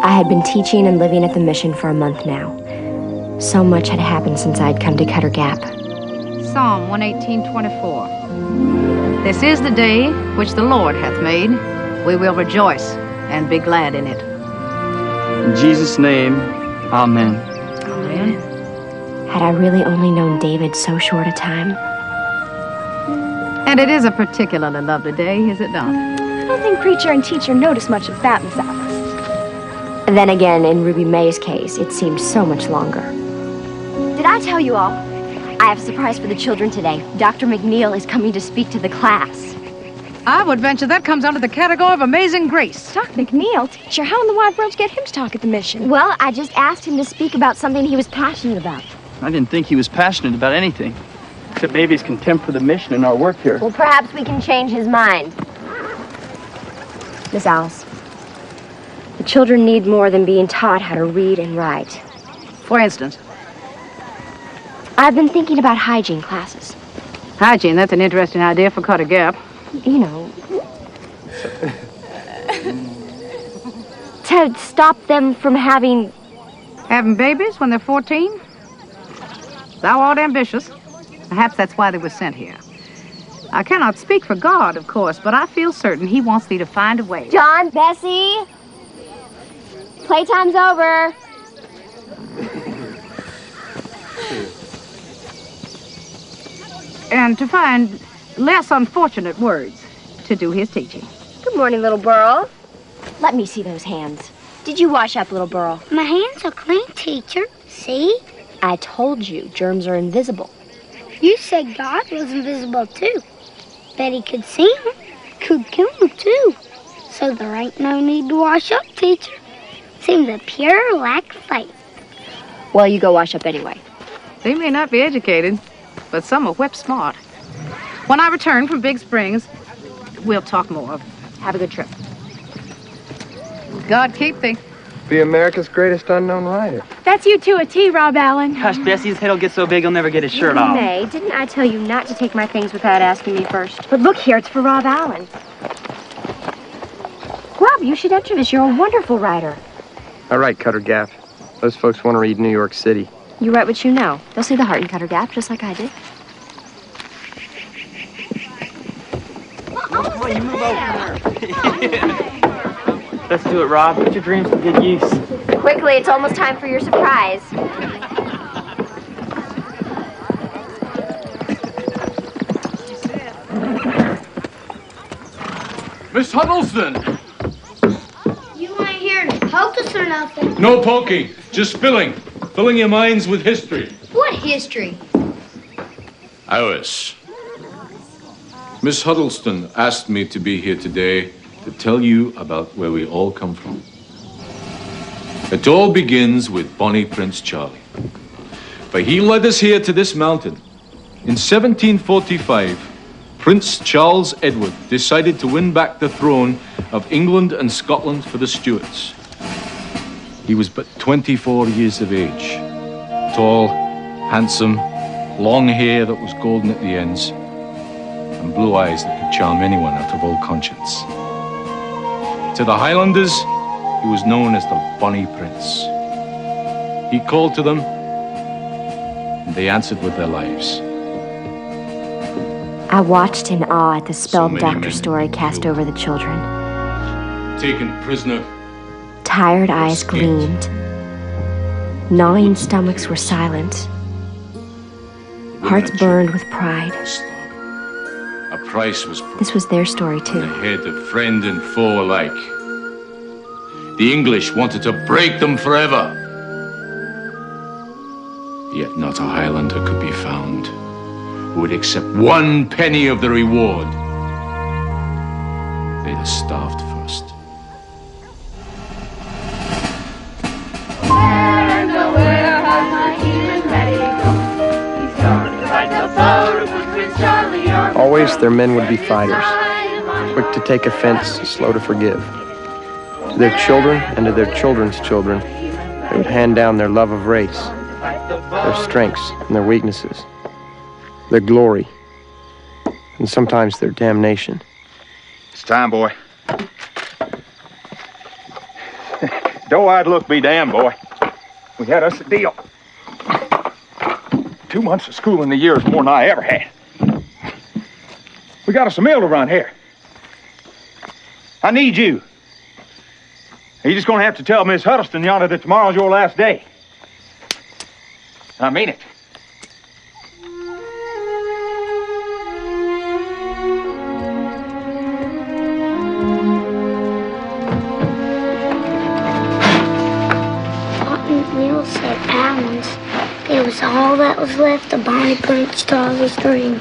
I had been teaching and living at the mission for a month now. So much had happened since I'd come to Cutter Gap. Psalm 118:24. This is the day which the Lord hath made. We will rejoice and be glad in it. In Jesus' name, amen. Amen. Had I really only known David so short a time? And it is a particularly lovely day, is it not? I don't think preacher and teacher notice much of that, Miss Alice. And then again, in Ruby May's case, it seemed so much longer. Did I tell you all? I have a surprise for the children today. Dr. McNeil is coming to speak to the class. I would venture that comes under the category of amazing grace. Dr. McNeil? Teacher, how in the wide world did you get him to talk at the mission? Well, I just asked him to speak about something he was passionate about. I didn't think he was passionate about anything, except maybe his contempt for the mission and our work here. Well, perhaps we can change his mind. Miss Alice, the children need more than being taught how to read and write. For instance? I've been thinking about hygiene classes. Hygiene, that's an interesting idea for Cutter Gap. You know, to stop them from having babies when they're 14? Thou art ambitious. Perhaps that's why they were sent here. I cannot speak for God, of course, but I feel certain he wants thee to find a way. John, Bessie, playtime's over. And to find less unfortunate words to do his teaching. Good morning, little Burl. Let me see those hands. Did you wash up, little Burl? My hands are clean, teacher. See? I told you, germs are invisible. You said God was invisible, too. Bet he could see him, could kill him, too. So there ain't no need to wash up, teacher. Seems a pure lack of faith. Well, you go wash up anyway. They may not be educated, but some are whip smart. When I return from Big Springs, we'll talk more. Have a good trip. God keep thee. Be America's greatest unknown writer. That's you to a T, Rob Allen. Gosh, Bessie's head'll get so big he'll never get his shirt off. May, didn't I tell you not to take my things without asking me first? But look here, it's for Rob Allen. Rob, you should enter this. You're a wonderful writer. I write Cutter Gap. Those folks want to read New York City. You write what you know. They'll see the heart in Cutter Gap, just like I did. Come on, you move over. Let's do it, Rob. Put your dreams to good use. Quickly, it's almost time for your surprise. Miss Huddleston! You ain't here to poke us or nothing. No poking, just filling your minds with history. What history? Alice. Miss Huddleston asked me to be here today to tell you about where we all come from. It all begins with Bonnie Prince Charlie. For he led us here to this mountain. In 1745, Prince Charles Edward decided to win back the throne of England and Scotland for the Stuarts. He was but 24 years of age. Tall, handsome, long hair that was golden at the ends, and blue eyes that could charm anyone out of all conscience. To the Highlanders, he was known as the Bonnie Prince. He called to them, and they answered with their lives. I watched in awe at the spelled many doctor men story cast killed. over the children. Taken prisoner. Tired eyes Escaped. gleamed. Gnawing stomachs were silent. Hearts burned with pride. A price was put This was their story, on the too. head of friend and foe alike. The English wanted to break them forever. Yet not a Highlander could be found who would accept 1 penny of the reward. They'd have starved first. Always their men would be fighters, quick to take offense, slow to forgive. To their children and to their children's children, they would hand down their love of race, their strengths and their weaknesses, their glory, and sometimes their damnation. It's time, boy. Doe-eyed look be damned, boy. We had us a deal. 2 months of school in the year is more than I ever had. We got us a mill to run here. I need you. You're just gonna have to tell Miss Huddleston yonder that tomorrow's your last day. I mean it. McNeil said Allen's. It was all that was left of Barney Prince Charlie's dream.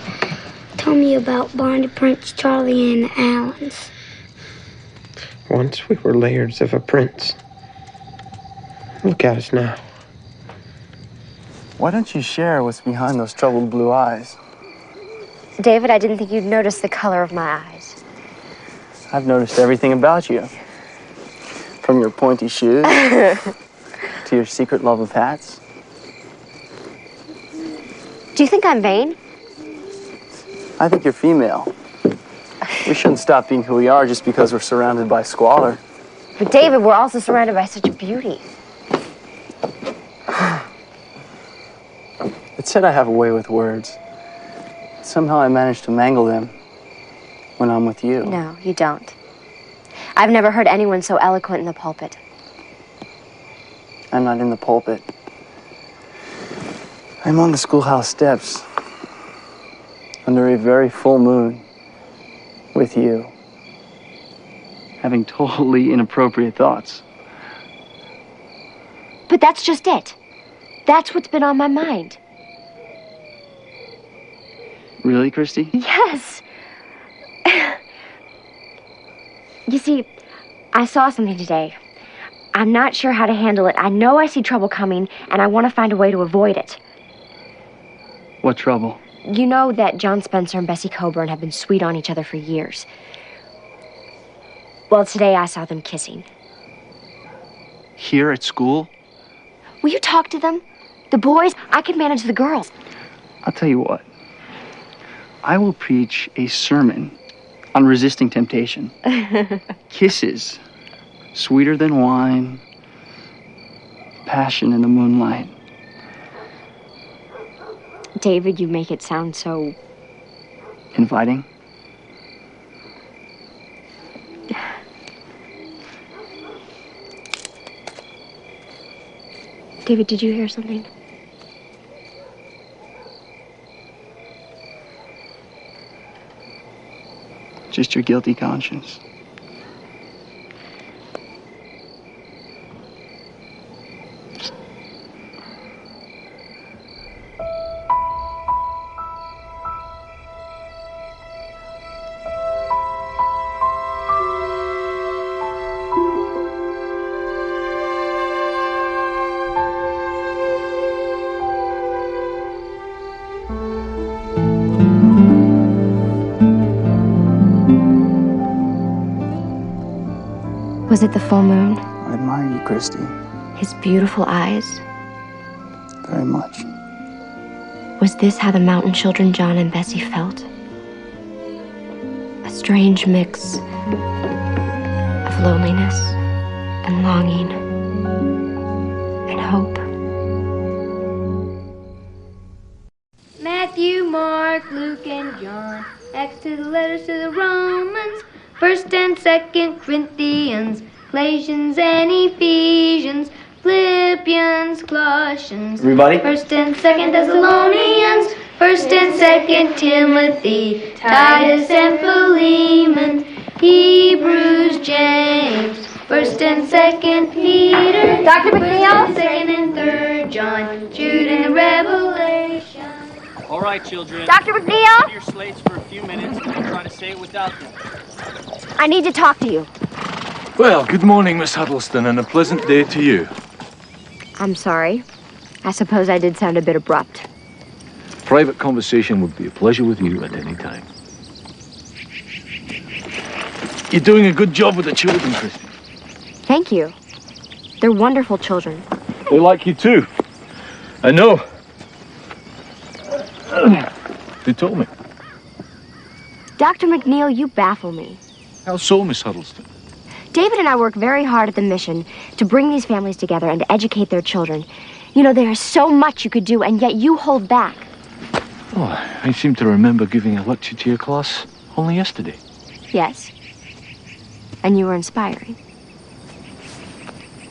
Tell me about Barney Prince Charlie and Allen's. Once we were layers of a prince. Look at us now. Why don't you share what's behind those troubled blue eyes? David, I didn't think you'd notice the color of my eyes. I've noticed everything about you. From your pointy shoes to your secret love of hats. Do you think I'm vain? I think you're female. We shouldn't stop being who we are just because we're surrounded by squalor. But David, we're also surrounded by such beauty. It's said I have a way with words. Somehow I manage to mangle them when I'm with you. No, you don't. I've never heard anyone so eloquent in the pulpit. I'm not in the pulpit. I'm on the schoolhouse steps under a very full moon with you. Having totally inappropriate thoughts. But that's just it. That's what's been on my mind. Really, Christy? Yes. You see, I saw something today. I'm not sure how to handle it. I know I see trouble coming, and I want to find a way to avoid it. What trouble? You know that John Spencer and Bessie Coburn have been sweet on each other for years. Well, today I saw them kissing. Here at school? Will you talk to them? The boys, I can manage the girls. I'll tell you what. I will preach a sermon on resisting temptation. Kisses, sweeter than wine, passion in the moonlight. David, you make it sound so... Inviting? David, did you hear something? Just your guilty conscience. Was it the full moon? I admire you, Christy. His beautiful eyes? Very much. Was this how the mountain children John and Bessie felt? A strange mix of loneliness and longing and hope. Matthew, Mark, Luke, and John. Acts to the letters to the Romans. 1st and 2nd Corinthians. Galatians and Ephesians. Philippians, Colossians. Everybody? 1st and 2nd Thessalonians. 1st and 2nd Timothy. Titus and Philemon. Hebrews, James. 1st and 2nd Peter. Dr. McNeil? 2nd and 3rd John. Jude and the Revelation. All right, children. Dr. McNeil? Clear your slates for a few minutes and then try to say it without them. I need to talk to you. Well, good morning, Miss Huddleston, and a pleasant day to you. I'm sorry. I suppose I did sound a bit abrupt. Private conversation would be a pleasure with you at any time. You're doing a good job with the children, Christy. Thank you. They're wonderful children. They like you too. I know. They told me. Dr. McNeil, you baffle me. How so, Miss Huddleston? David and I work very hard at the mission to bring these families together and to educate their children. You know, there is so much you could do, and yet you hold back. Oh, I seem to remember giving a lecture to your class only yesterday. Yes. And you were inspiring.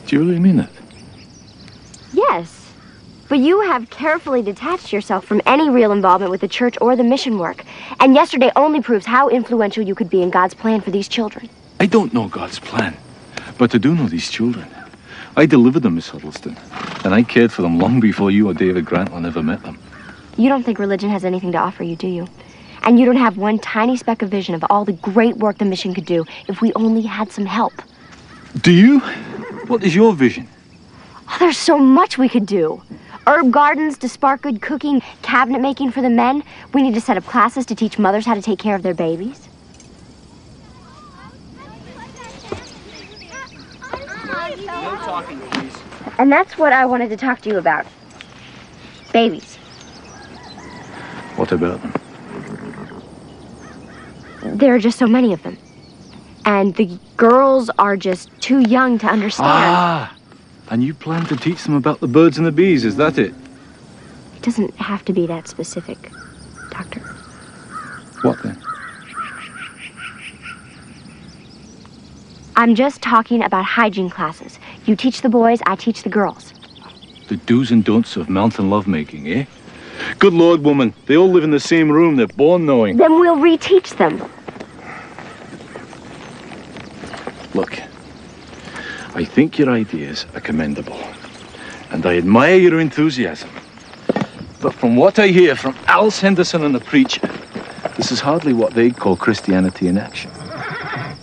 Do you really mean it? Yes. But you have carefully detached yourself from any real involvement with the church or the mission work. And yesterday only proves how influential you could be in God's plan for these children. I don't know God's plan, but I do know these children. I delivered them, Miss Huddleston, and I cared for them long before you or David Grantlin ever met them. You don't think religion has anything to offer you, do you? And you don't have one tiny speck of vision of all the great work the mission could do if we only had some help. Do you? What is your vision? Oh, there's so much we could do. Herb gardens to spark good cooking, cabinet making for the men. We need to set up classes to teach mothers how to take care of their babies. No talking, please. And that's what I wanted to talk to you about. Babies. What about them? There are just so many of them. And the girls are just too young to understand. Ah! And you plan to teach them about the birds and the bees, is that it? It doesn't have to be that specific, Doctor. What then? I'm just talking about hygiene classes. You teach the boys, I teach the girls. The do's and don'ts of mountain lovemaking, eh? Good Lord, woman, they all live in the same room. They're born knowing. Then we'll reteach them. Look, I think your ideas are commendable, and I admire your enthusiasm. But from what I hear from Alice Henderson and the preacher, this is hardly what they'd call Christianity in action.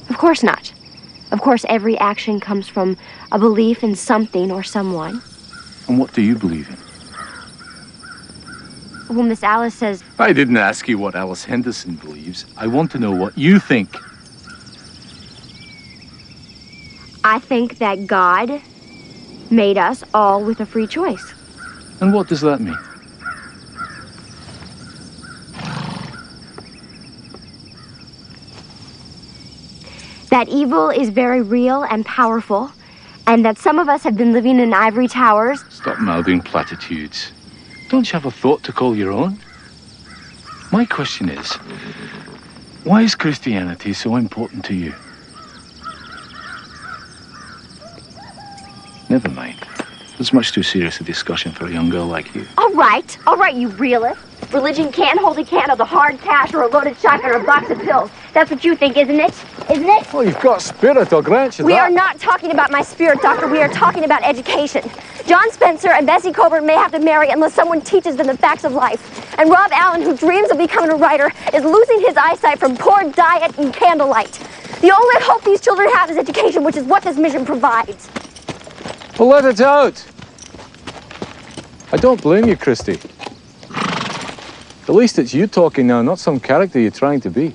Of course not. Of course, every action comes from a belief in something or someone. And what do you believe in? Well, Miss Alice says... I didn't ask you what Alice Henderson believes. I want to know what you think. I think that God made us all with a free choice. And what does that mean? That evil is very real and powerful, and that some of us have been living in ivory towers. Stop mouthing platitudes. Don't you have a thought to call your own? My question is, why is Christianity so important to you? Never mind. It's much too serious a discussion for a young girl like you. All right, you realist. Religion can't hold a can of the hard cash or a loaded shotgun or a box of pills. That's what you think, isn't it? Isn't it? Well, you've got spirit, I'll grant you that. We are not talking about my spirit, Doctor. We are talking about education. John Spencer and Bessie Coburn may have to marry unless someone teaches them the facts of life. And Rob Allen, who dreams of becoming a writer, is losing his eyesight from poor diet and candlelight. The only hope these children have is education, which is what this mission provides. Well, let it out. I don't blame you, Christy. At least it's you talking now, not some character you're trying to be.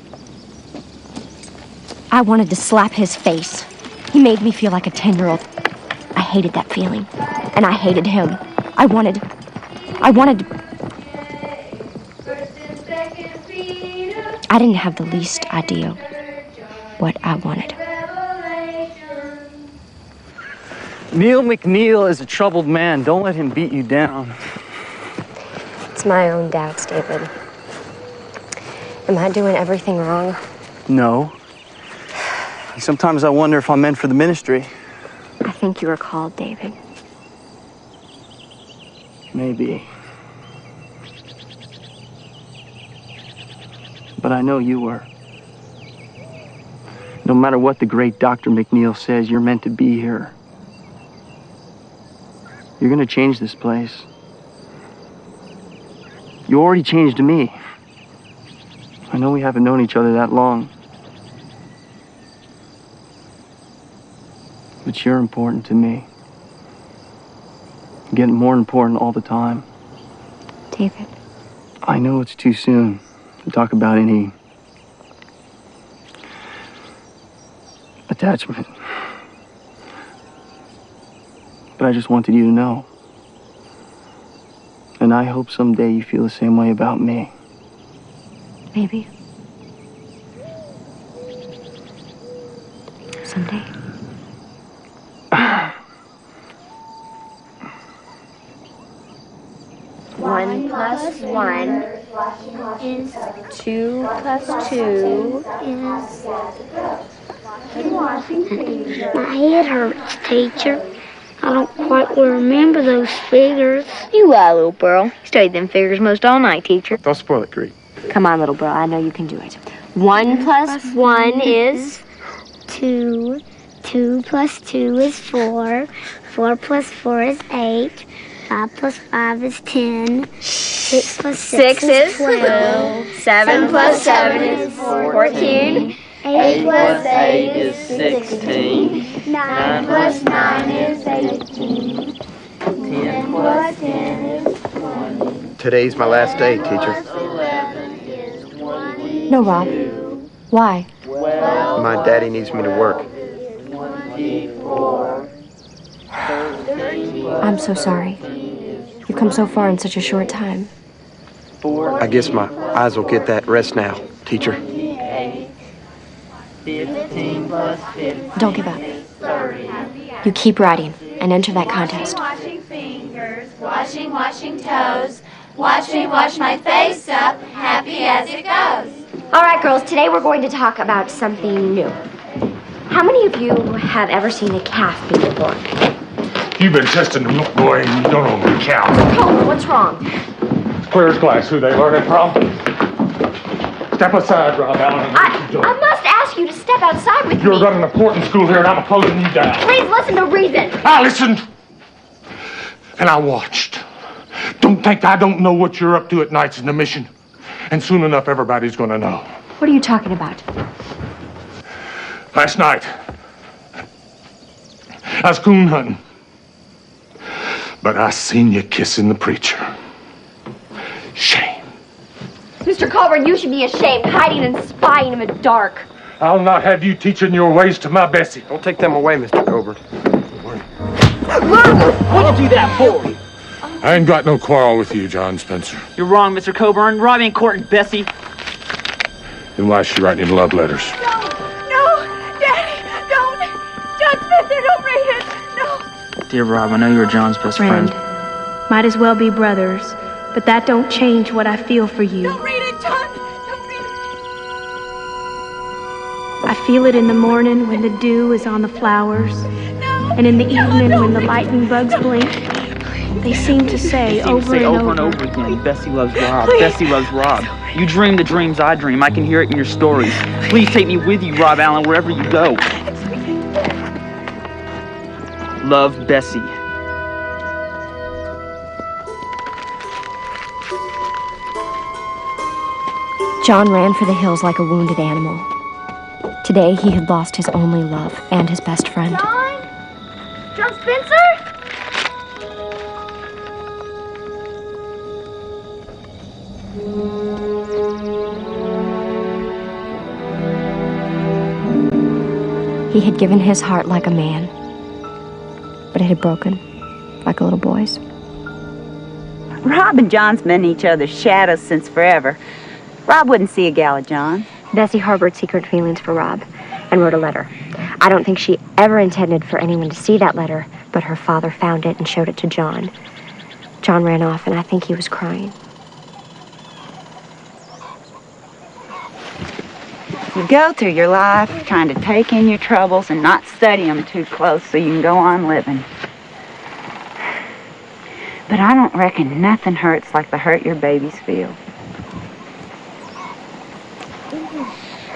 I wanted to slap his face. He made me feel like a 10-year-old. I hated that feeling. And I hated him. I wanted... I didn't have the least idea what I wanted. Neil McNeil is a troubled man. Don't let him beat you down. It's my own doubts, David. Am I doing everything wrong? No. Sometimes I wonder if I'm meant for the ministry. I think you were called, David. Maybe. But I know you were. No matter what the great Dr. McNeil says, you're meant to be here. You're gonna change this place. You already changed me. I know we haven't known each other that long. But you're important to me. You're getting more important all the time. David. I know it's too soon to talk about any attachment. But I just wanted you to know. And I hope someday you feel the same way about me. Maybe. Someday. 1 plus 1 is 2 plus 2 is. My head hurts, teacher. I don't quite remember those figures. You lie, little Burl. You studied them figures most all night, teacher. Don't spoil it, Greek. Come on, little bro. I know you can do it. 1 plus 1 is 2. 2 plus 2 is 4. 4 plus 4 is 8. 5 plus 5 is 10. 6 plus 6 is 12. 7 plus 7 is 14. 8 plus 8 is 16. 9 plus 9 is 18. 10 plus 10 is 20. Today's my last day, teacher. 11 is 20. No, Rob. Why? My daddy needs me to work. 24. I'm so sorry. You've come so far in such a short time. I guess my eyes will get that rest now, teacher. 15 plus 15. Don't give up. 30. You keep writing and enter that contest. Washing fingers, washing toes. Watch me wash my face up, happy as it goes. All right, girls, today we're going to talk about something new. How many of you have ever seen a calf being born? You've been testing the milk boy and you don't know the cow. Oh, what's wrong? Clear as glass who they learned it from. Step aside, Rob Allen. I must ask you to step outside with me. You're running a important school here and I'm opposing you down. Please listen to reason. I listened. And I watched. Don't think I don't know what you're up to at nights in the mission. And soon enough, everybody's going to know. What are you talking about? Last night, I was coon hunting. But I seen you kissing the preacher. Shame. Mr. Colburn, you should be ashamed, hiding and spying in the dark. I'll not have you teaching your ways to my Bessie. Don't take them away, Mr. Coburn. What'd you do that for? I ain't got no quarrel with you, John Spencer. You're wrong, Mr. Coburn. Rob ain't courting Bessie. Then why is she writing you love letters? No, Daddy, don't. John Spencer, don't read it. No. Dear Rob, I know you're John's best friend. Might as well be brothers, but that don't change what I feel for you. Don't read it, John. Don't read it. I feel it in the morning when the dew is on the flowers, and in the evening when the lightning bugs blink. They seem to say over and over again, Bessie loves Rob. Bessie loves Rob. You dream the dreams I dream. I can hear it in your stories. Please take me with you, Rob Allen, wherever you go. Love, Bessie. John ran for the hills like a wounded animal. Today, he had lost his only love and his best friend. John Spencer? He had given his heart like a man, but it had broken like a little boy's. Rob and John's been each other's shadows since forever. Rob wouldn't see a gal of John. Bessie harbored secret feelings for Rob and wrote a letter. I don't think she ever intended for anyone to see that letter, but her father found it and showed it to John. John ran off, and I think he was crying. You go through your life trying to take in your troubles and not study them too close so you can go on living. But I don't reckon nothing hurts like the hurt your babies feel.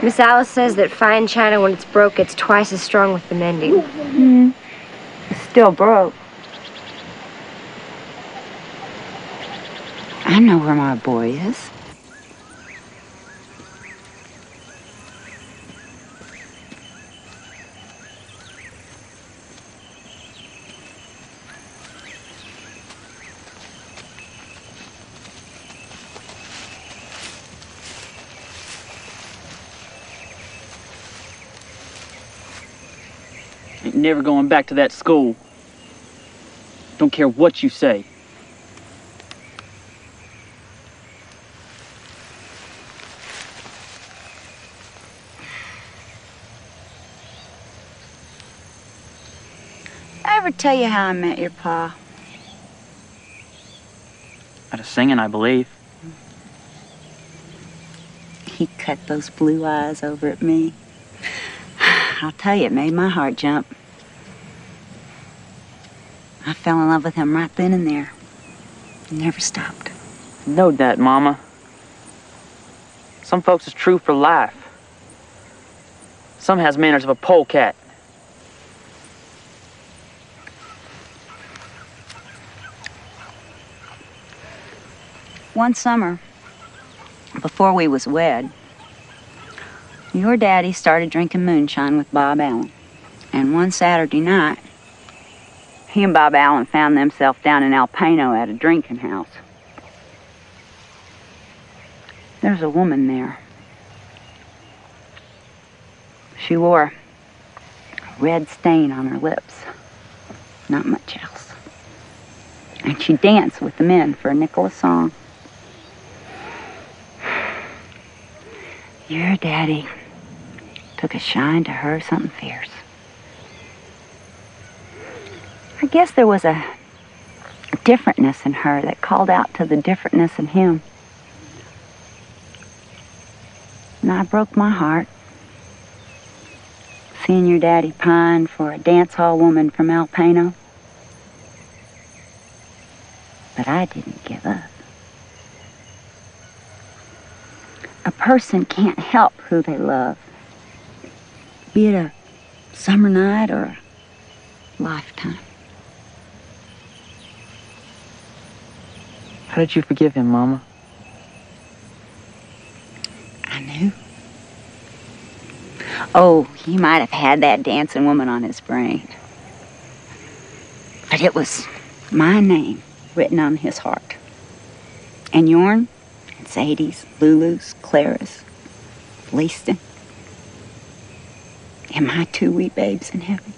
Miss Alice says that fine china, when it's broke, gets twice as strong with the mending. It's still broke. I know where my boy is. Ain't never going back to that school. Don't care what you say. I ever tell you how I met your pa? At a singing, I believe. He cut those blue eyes over at me. I'll tell you, it made my heart jump. I fell in love with him right then and there. Never stopped. Know that, Mama. Some folks is true for life. Some has manners of a polecat. One summer, before we was wed, your daddy started drinking moonshine with Bob Allen. And one Saturday night, he and Bob Allen found themselves down in Alpeno at a drinking house. There's a woman there. She wore a red stain on her lips. Not much else. And she danced with the men for a nickel a song. Your daddy took a shine to her, something fierce. I guess there was a differentness in her that called out to the differentness in him. And I broke my heart seeing your daddy pine for a dance hall woman from Alpeno. But I didn't give up. A person can't help who they love, be it a summer night or a lifetime. How did you forgive him, Mama? I knew. Oh, he might have had that dancing woman on his brain. But it was my name written on his heart. And yourn, and Sadie's, Lulu's, Clara's, Leaston, and my two wee babes in heaven.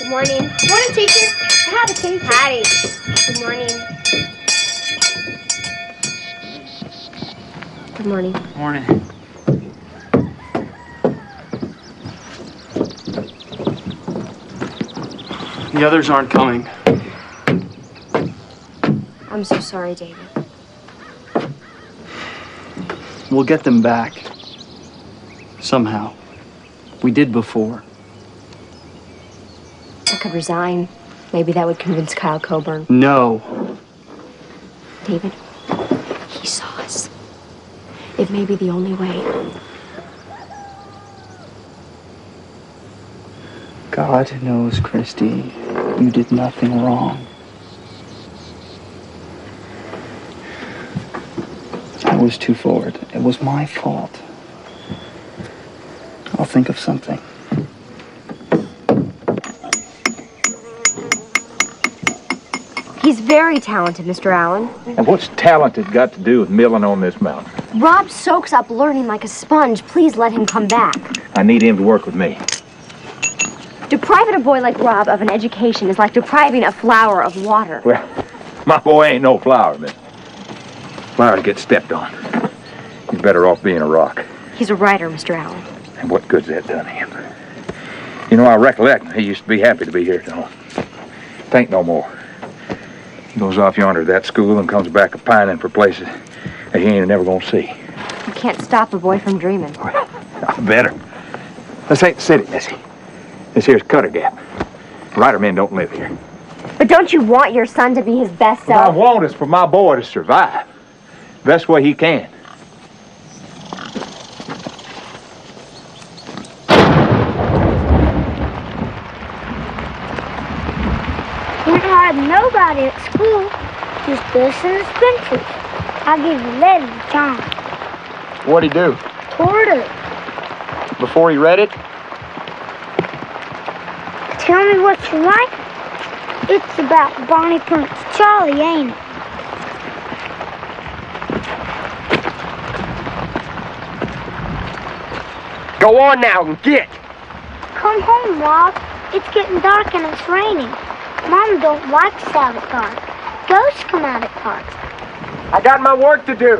Morning. Morning, teacher. Howdy, teacher. Howdy. Good morning. Good morning. Morning. The others aren't coming. I'm so sorry, David. We'll get them back. Somehow. We did before. I could resign. Maybe that would convince Kyle Coburn. No. David, he saw us. It may be the only way. God knows, Christy, you did nothing wrong. I was too forward. It was my fault. I'll think of something. He's very talented, Mr. Allen. And what's talented got to do with milling on this mountain? Rob soaks up learning like a sponge. Please let him come back. I need him to work with me. Depriving a boy like Rob of an education is like depriving a flower of water. Well, my boy ain't no flower, miss. Flowers get stepped on. He's better off being a rock. He's a writer, Mr. Allen. And what good's that done him? You know, I recollect he used to be happy to be here, though. Think no more. He goes off yonder to that school and comes back a-pining for places that he ain't never gonna see. You can't stop a boy from dreaming. Well, I better. This ain't the city, missy. This here's Cutter Gap. Writer men don't live here. But don't you want your son to be his best self? What I want is for my boy to survive. Best way he can. Can't hide nobody at school. Just us and the Spencers. I'll give you a letter to John. What'd he do? Tore it up. Before he read it? Tell me what you like. It's about Bonnie Prince Charlie, ain't it? Go on now and get. Come home, Rob. It's getting dark and it's raining. Mom don't like us out at dark. Ghosts come out at dark. I got my work to do.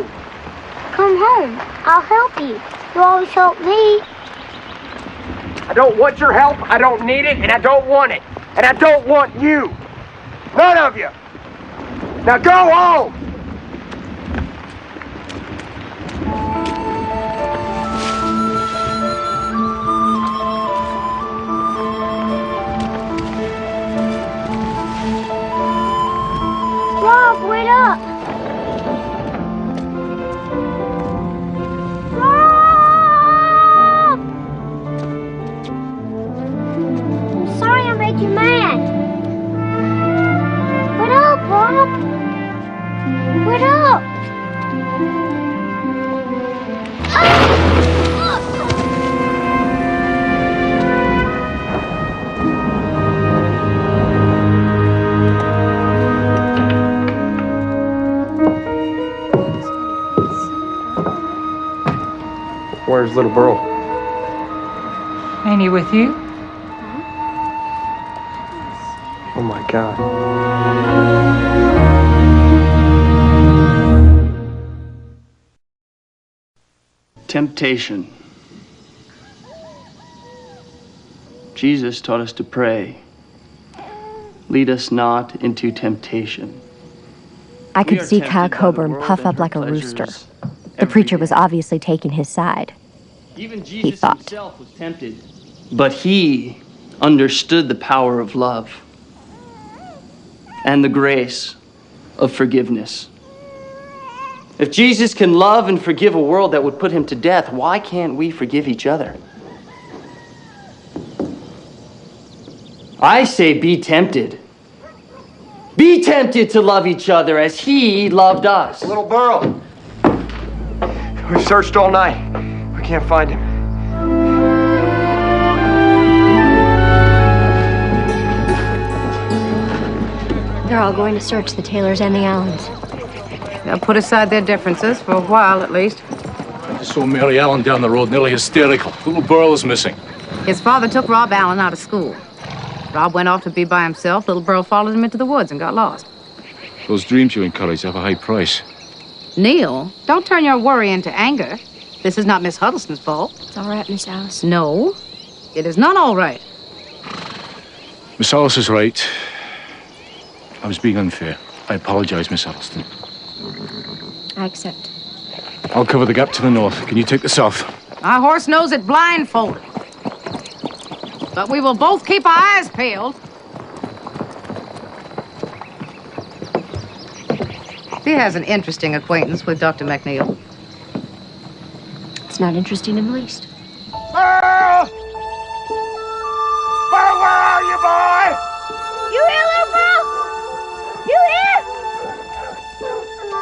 Come home. I'll help you. You always help me. I don't want your help, I don't need it, and I don't want it. And I don't want you. None of you. Now go home! Rob, wait up! Rob! I'm sorry I made you mad. Wait up, Rob! Wait up! Where's little Burl? Ain't he with you? Oh my God. Temptation. Jesus taught us to pray. Lead us not into temptation. I could see Kyle Coburn puff up like a rooster. The preacher was obviously taking his side. Even He Jesus thought. himself was tempted. But he understood the power of love and the grace of forgiveness. If Jesus can love and forgive a world that would put him to death, why can't we forgive each other? I say be tempted. Be tempted to love each other as he loved us. Little Burl. We've searched all night. We can't find him. They're all going to search the Taylors and the Allens. They'll put aside their differences, for a while at least. I just saw Mary Allen down the road, nearly hysterical. Little Burl is missing. His father took Rob Allen out of school. Rob went off to be by himself. Little Burl followed him into the woods and got lost. Those dreams you encourage have a high price. Neil, don't turn your worry into anger. This is not Miss Huddleston's fault. It's all right, Miss Alice. No, it is not all right. Miss Alice is right. I was being unfair. I apologize, Miss Huddleston. I accept. I'll cover the gap to the north. Can you take the south? Our horse knows it blindfolded. But we will both keep our eyes peeled. He has an interesting acquaintance with Dr. McNeil. It's not interesting in the least. Burl! Burl, where are you, boy? You here, little Burl? You here?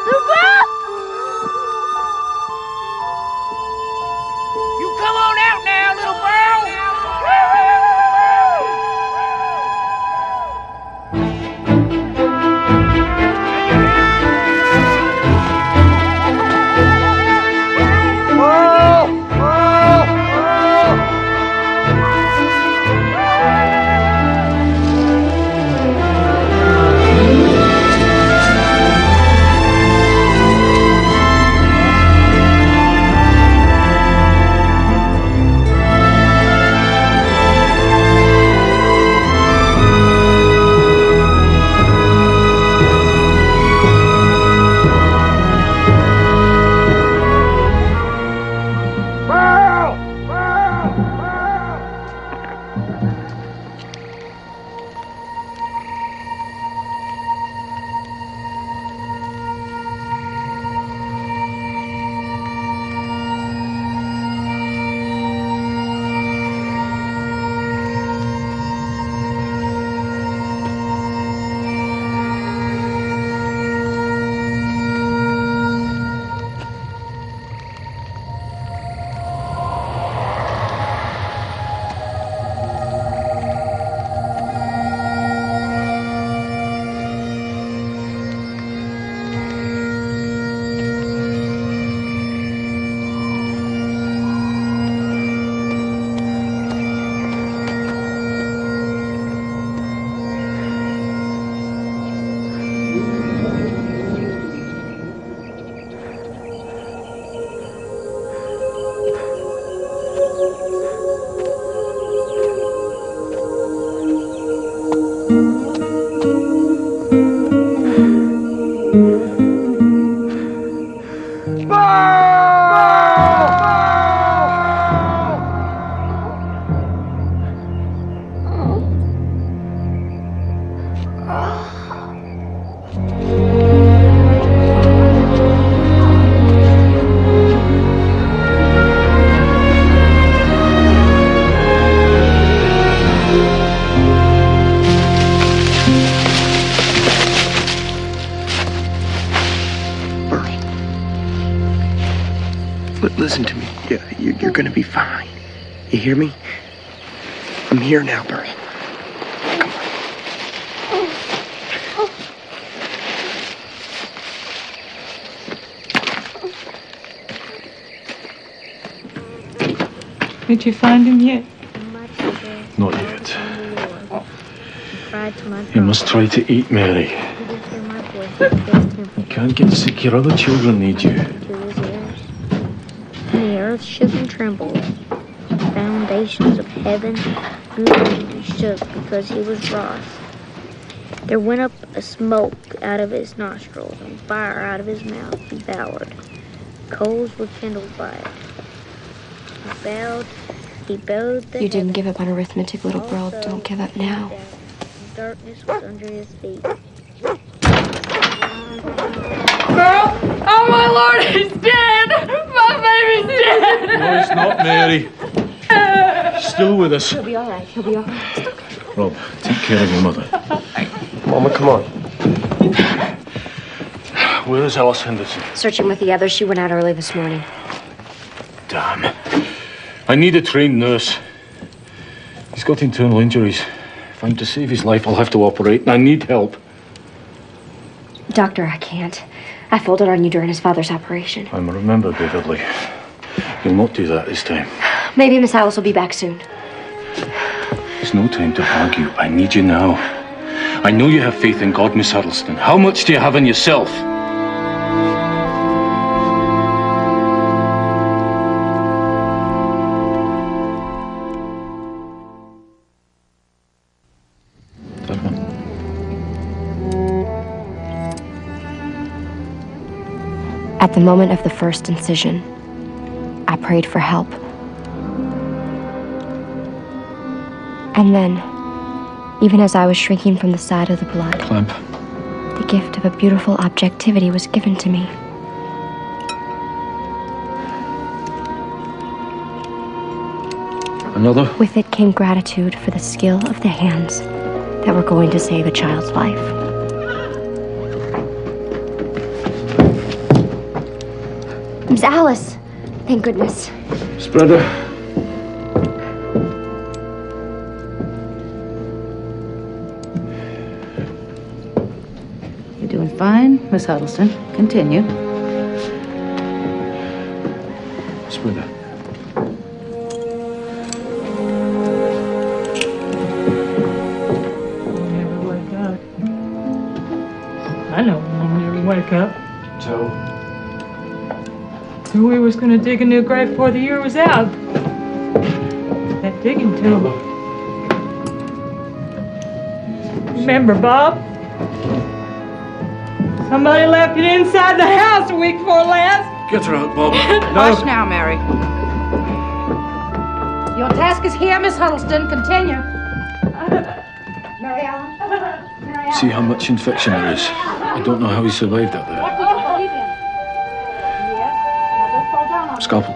Little Burl? You come on out now, little Burl! Burl! Burl! listen to me. You're gonna be fine. You hear me? I'm here now, girl. Come on. Did you find him yet? Not yet. You must try to eat, Mary. You can't get sick. Your other children need you. And the earth shook and trembled. The foundations of heaven moved and shook because he was wroth. There went up a smoke out of his nostrils, and fire out of his mouth devoured. Coals were kindled by it. He bowed the You didn't give up on arithmetic, little girl. Don't give up now. Darkness was under his feet. Girl! Oh, my Lord, he's dead! My baby's dead! No, he's not, Mary. He's still with us. He'll be all right. He'll be all right. Rob, take care of your mother. Mama, come on. Where is Alice Henderson? Searching with the others. She went out early this morning. Damn. I need a trained nurse. He's got internal injuries. If I'm to save his life, I'll have to operate, and I need help. Doctor, I can't. I folded on you during his father's operation. I'm remember vividly. You'll not do that this time. Maybe Miss Alice will be back soon. There's no time to argue. I need you now. I know you have faith in God, Miss Huddleston. How much do you have in yourself? At the moment of the first incision, I prayed for help. And then, even as I was shrinking from the sight of the blood, Clamp. the gift of a beautiful objectivity was given to me. Another? With it came gratitude for the skill of the hands that were going to save a child's life. Miss Alice! Thank goodness. Spreader. You're doing fine, Miss Huddleston. Continue. Spreader. I know we'll never wake up. Joe. So we was gonna dig a new grave before the year was out. That digging tool. Remember, Bob? Somebody left it inside the house a week before last. Get her out, Bob. Hush now, Mary. Your task is here, Miss Huddleston. Continue. Mary Ellen? See how much infection there is. I don't know how he survived out there. Scalpel.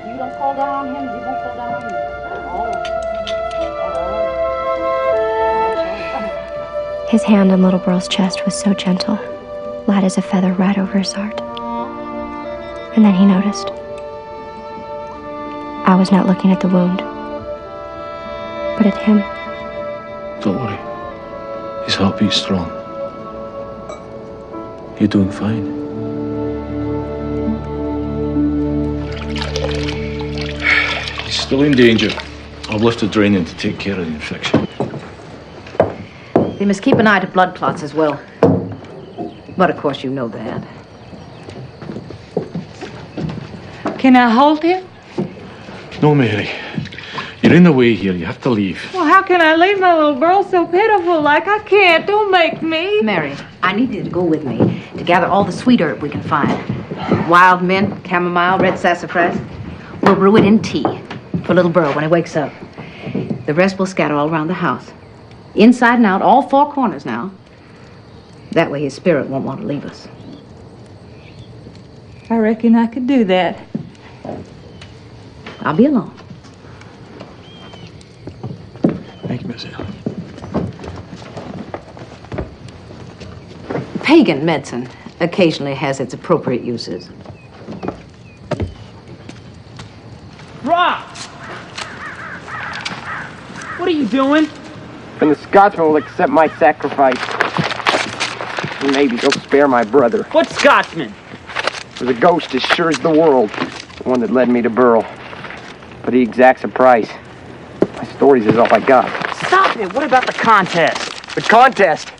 You don't fall down on him, he won't fall down on you. His hand on little Burl's chest was so gentle, light as a feather right over his heart. And then he noticed. I was not looking at the wound, but at him. Don't worry. His heartbeat's strong. You're doing fine. He's still in danger. I've left a drain in to take care of the infection. They must keep an eye to blood clots as well. But of course you know that. Can I hold him? No, Mary. You're in the way here. You have to leave. Well, how can I leave my little girl so pitiful like I can't? Don't make me. Mary, I need you to go with me to gather all the sweet herb we can find. Wild mint, chamomile, red sassafras. We'll brew it in tea for little Burl when he wakes up. The rest we'll scatter all around the house. Inside and out, all four corners now. That way his spirit won't want to leave us. I reckon I could do that. I'll be along. Thank you, Miss Allen. Pagan medicine occasionally has its appropriate uses. doing? And the Scotsman will accept my sacrifice. Maybe he'll spare my brother. What Scotsman? There's a ghost as sure as the world. The one that led me to Burl. But he exacts a price. My stories is all I got. Stop it! What about the contest? The contest?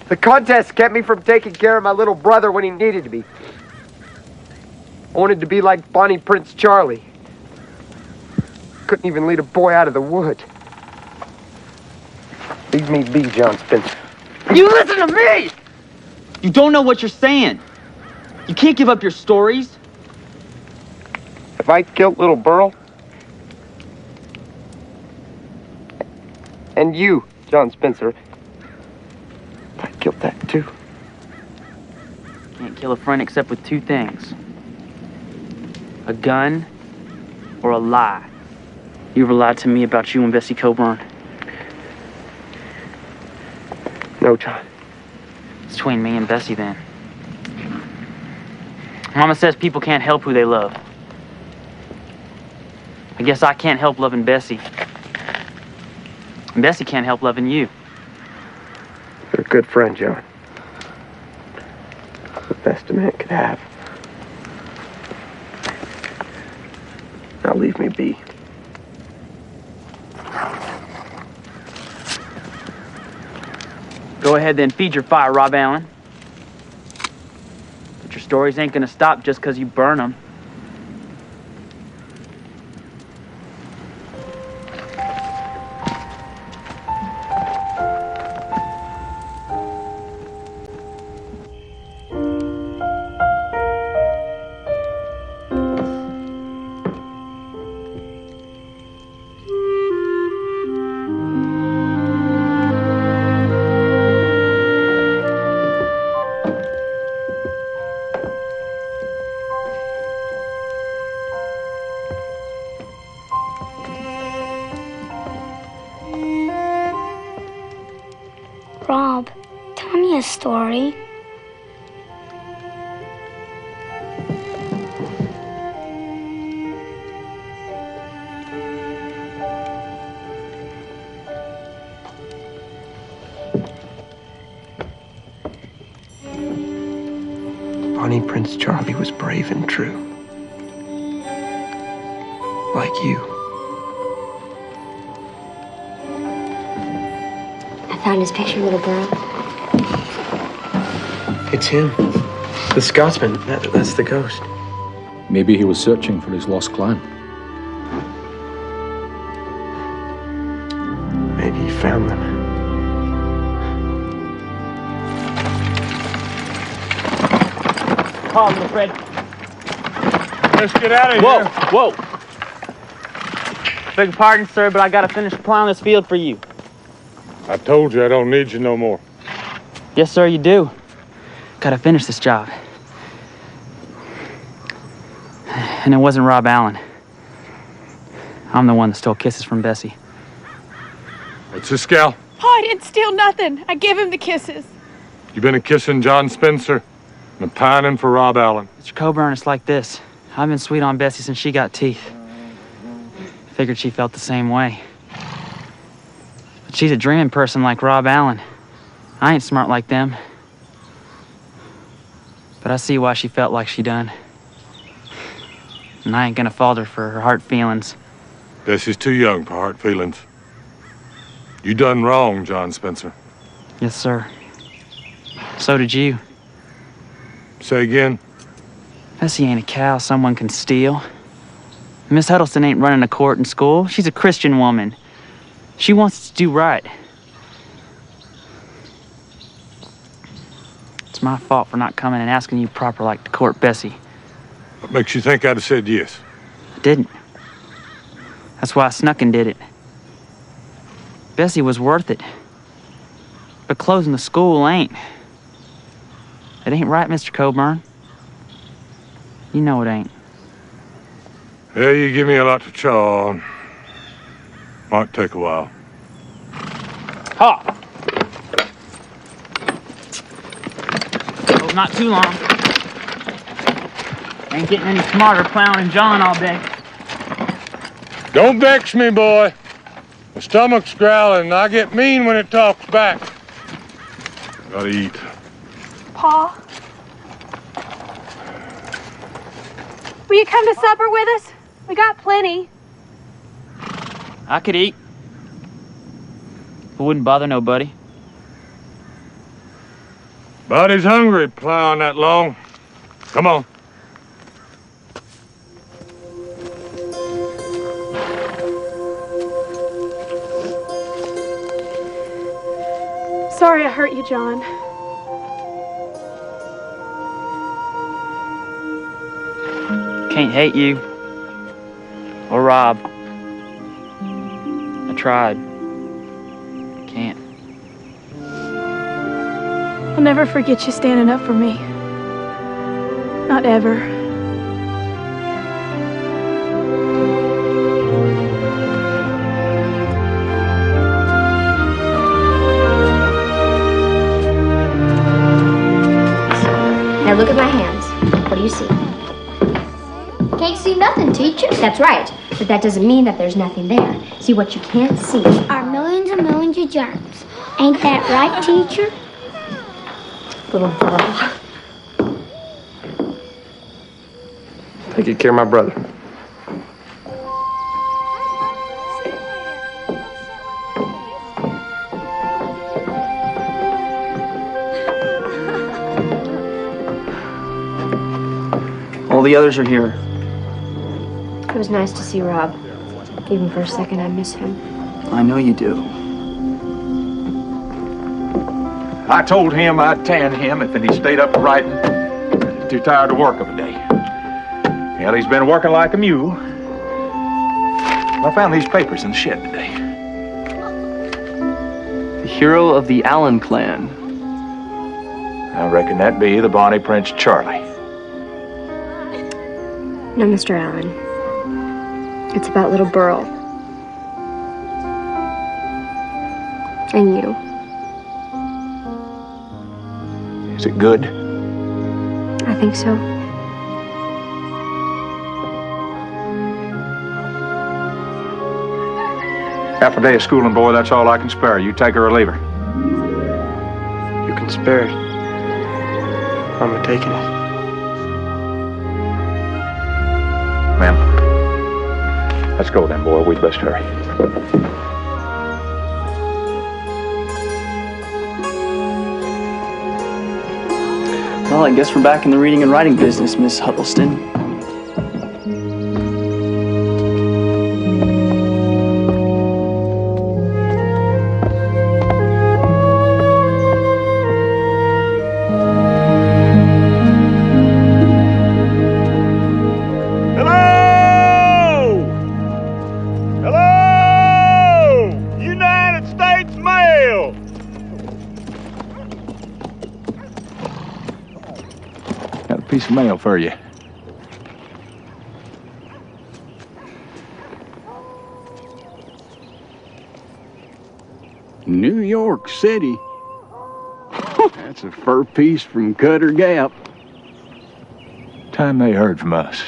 The contest kept me from taking care of my little brother when he needed to be. I wanted to be like Bonnie Prince Charlie. Couldn't even lead a boy out of the wood. Leave me be, John Spencer. You listen to me! You don't know what you're saying. You can't give up your stories. Have I killed little Burl? And you, John Spencer. I killed that too. Can't kill a friend except with two things. A gun or a lie. You ever lied to me about you and Bessie Coburn? No, John. It's between me and Bessie then. Mama says people can't help who they love. I guess I can't help loving Bessie. And Bessie can't help loving you. You're a good friend, John. The best a man could have. Now leave me be. Go ahead then, feed your fire, Rob Allen. But your stories ain't gonna stop just because you burn them. Rob, tell me a story. Bonnie Prince Charlie was brave and true. Like you. I found his picture, little girl. It's him. The Scotsman. That's the ghost. Maybe he was searching for his lost clan. Maybe he found them. Call him, Fred. Let's get out of here. Whoa. Beg your pardon, sir, but I gotta finish plowing this field for you. I told you I don't need you no more. Yes, sir, you do. Gotta finish this job. And it wasn't Rob Allen. I'm the one that stole kisses from Bessie. What's this, gal? Oh, I didn't steal nothing. I gave him the kisses. You been a-kissing John Spencer and a-pining for Rob Allen. Mr. Coburn, it's like this. I've been sweet on Bessie since she got teeth. Figured she felt the same way. But she's a dreaming person like Rob Allen. I ain't smart like them. But I see why she felt like she done. And I ain't gonna falter for her heart feelings. Bessie's too young for hard feelings. You done wrong, John Spencer. Yes, sir. So did you. Say again? Bessie ain't a cow someone can steal. Miss Huddleston ain't running a court in school. She's a Christian woman. She wants to do right. It's my fault for not coming and asking you proper like to court Bessie. What makes you think I'd have said yes? I didn't. That's why I snuck and did it. Bessie was worth it. But closing the school ain't. It ain't right, Mr. Coburn. You know it ain't. Yeah, you give me a lot to chaw on. Might take a while. Ha! Oh, not too long. Ain't getting any smarter plowing and John all day. Don't vex me, boy. My stomach's growling, and I get mean when it talks back. Gotta eat. Pa? Will you come to supper with us? We got plenty. I could eat. It wouldn't bother nobody. Body's hungry plowing that long. Come on. Sorry I hurt you, John. Can't hate you. Or Rob. I tried. Can't. I'll never forget you standing up for me. Not ever. Now look at my hands. What do you see? Can't see nothing, teacher. That's right. But that doesn't mean that there's nothing there. See, what you can't see are millions and millions of germs. Ain't that right, teacher? Little girl. Take good care of my brother. All the others are here. It was nice to see Rob. Even for a second, I miss him. I know you do. I told him I'd tan him if he stayed up writing. Too tired to work of a day. Well, he's been working like a mule. I found these papers in the shed today. The hero of the Allen clan. I reckon that'd be the Bonnie Prince Charlie. No, Mr. Allen. It's about little Burl. And you. Is it good? I think so. Half a day of schooling, boy, that's all I can spare. You take her or leave her. You can spare it. I'm taking it. Ma'am. Let's go then, boy. We'd best hurry. Well, I guess we're back in the reading and writing business, Miss Huddleston. Piece of mail for you. New York City. That's a fur piece from Cutter Gap. Time they heard from us.